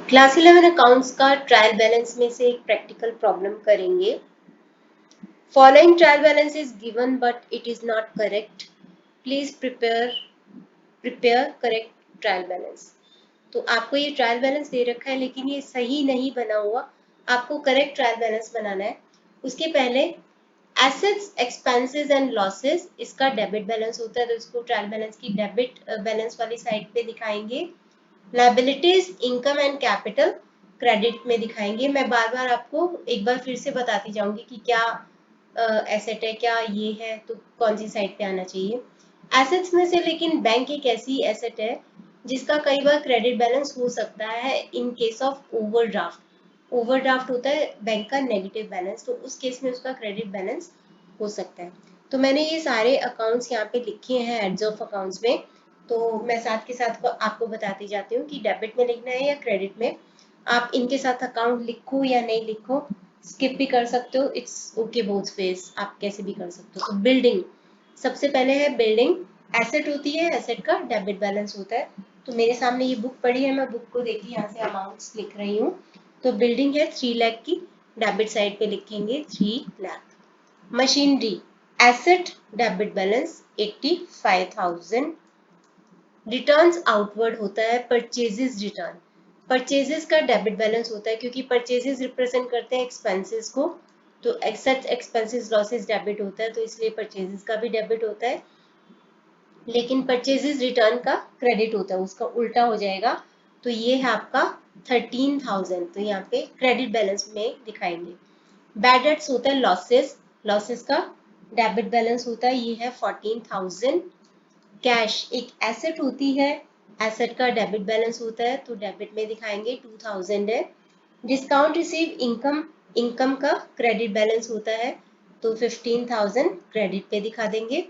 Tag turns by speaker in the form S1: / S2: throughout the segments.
S1: Class 11 accounts का trial balance में से एक प्रैक्टिकल प्रॉब्लम करेंगे। Following trial balance is given but it is not correct, please prepare correct trial balance. तो आपको ये ट्रायल बैलेंस दे रखा है लेकिन ये सही नहीं बना हुआ, आपको करेक्ट ट्रायल बैलेंस बनाना है। उसके पहले एसेट्स, एक्सपेंसेस एंड लॉसेस, इसका डेबिट बैलेंस होता है तो इसको ट्रायल बैलेंस की डेबिट बैलेंस वाली साइड पे दिखाएंगे। Liabilities, income and capital credit में दिखाएंगे। मैं बार बार आपको एक बार फिर से बताती जाऊंगी कि क्या एसेट है, क्या ये है, तो कौन सी साइड पे आना चाहिए। एसेट्स में से लेकिन बैंक एक ऐसी एसेट है जिसका कई बार क्रेडिट बैलेंस हो सकता है in case of overdraft. Overdraft होता है बैंक का नेगेटिव बैलेंस, तो उस केस में उसका क्रेडिट बैलेंस हो सकता है। तो मैंने ये सारे अकाउंट्स यहाँ पे लिखे हैं हेड्स ऑफ अकाउंट्स में, तो मैं साथ के साथ आपको बताती जाती हूँ कि डेबिट में लिखना है या क्रेडिट में। आप इनके साथ अकाउंट लिखो या नहीं लिखो, स्किप भी कर सकते हो, इट्स ओके बोथ वेज, आप कैसे भी कर सकते हो। तो बिल्डिंग सबसे पहले है, बिल्डिंग एसेट होती है, एसेट का डेबिट बैलेंस होता है। तो मेरे सामने ये बुक पड़ी है, मैं बुक को देखी, यहाँ से अमाउंट्स लिख रही हूँ। तो बिल्डिंग है 3 लाख की, डेबिट साइड पे लिखेंगे 3 lakh. Machinery asset, debit balance 85,000। Returns outward होता है परचेजेस रिटर्न, परचेजेस का डेबिट बैलेंस होता है क्योंकि परचेजेस रिप्रेजेंट करते हैं एक्सपेंसेस को, तो एक्सेट एक्सपेंसेस लॉसेस डेबिट होता है, तो इसलिए परचेजेस का भी डेबिट होता है। लेकिन परचेजेस रिटर्न का क्रेडिट होता है, उसका उल्टा हो जाएगा। तो ये है आपका 13,000, तो यहाँ पे क्रेडिट बैलेंस में दिखाएंगे। बैड डेट्स होता है लॉसेस, लॉसेस का डेबिट बैलेंस होता है, ये है 14,000। कैश एक एसेट होती है, एसेट का डेबिट बैलेंस होता है, तो डेबिट में दिखाएंगे 2000 है। डिस्काउंट रिसीव इनकम, इनकम का क्रेडिट बैलेंस होता है, तो 15,000 क्रेडिट पे दिखा देंगे।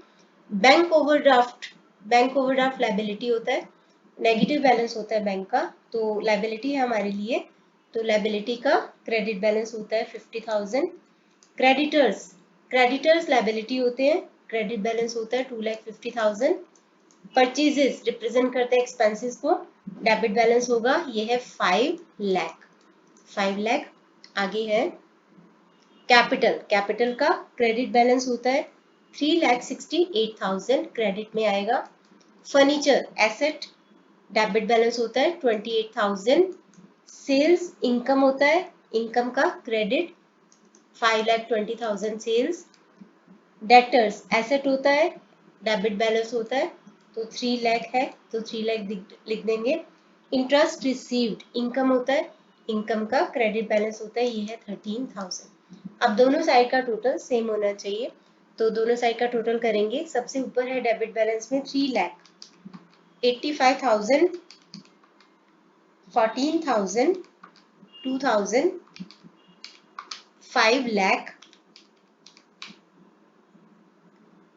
S1: Bank overdraft, bank overdraft liability होता है, नेगेटिव बैलेंस होता है बैंक का, तो लायबिलिटी है हमारे लिए, तो लायबिलिटी का क्रेडिट बैलेंस होता है 50,000। क्रेडिटर्स, क्रेडिटर्स लायबिलिटी होते हैं, क्रेडिट बैलेंस होता है 2,50,000। परचेजेस रिप्रेजेंट करते हैं एक्सपेंसेस को, डेबिट बैलेंस होगा, ये है 5 लाख, 5 लाख। आगे है कैपिटल, कैपिटल का क्रेडिट बैलेंस होता है 3,68,000, क्रेडिट में आएगा। फर्नीचर एसेट, डेबिट बैलेंस होता है 28,000। सेल्स इनकम होता है, इनकम का क्रेडिट 5,20,000 सेल्स। डेटर्स एसेट होता है, डेबिट बैलेंस होता है, तो 3 लाख है, तो 3 लाख लिख देंगे। इंटरेस्ट रिसीव्ड इनकम होता है, इनकम का क्रेडिट बैलेंस होता है, ये है 13,000। अब दोनों साइड का टोटल सेम होना चाहिए, तो दोनों साइड का टोटल करेंगे। सबसे ऊपर है डेबिट बैलेंस में 3 लाख, 85,000, 14,000, 2,000, 5 लाख,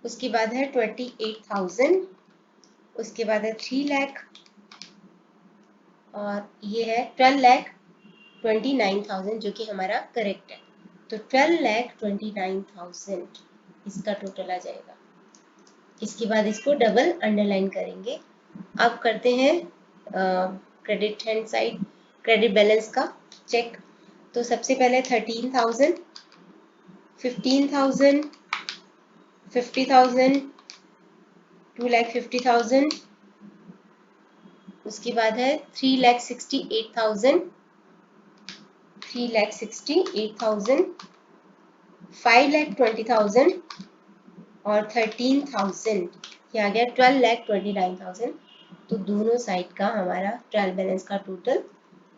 S1: उसके बाद है 28,000, उसके बाद है 3 लाख, और ये है 12,29,000 जो कि हमारा करेक्ट है। तो 12,29,000 इसका टोटल आ जाएगा। इसके बाद इसको डबल अंडरलाइन करेंगे। अब करते हैं credit hand side, credit balance का चेक। तो सबसे पहले 13,000, 15,000, 50,000, 2,50,000, उसके बाद है 3,68,000, 3,68,000, 5,20,000 और 13,000, ये आ गया 12,29,000। तो दोनों साइड का हमारा ट्रायल बैलेंस का टोटल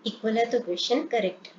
S1: इक्वल है, तो क्वेश्चन करेक्ट है।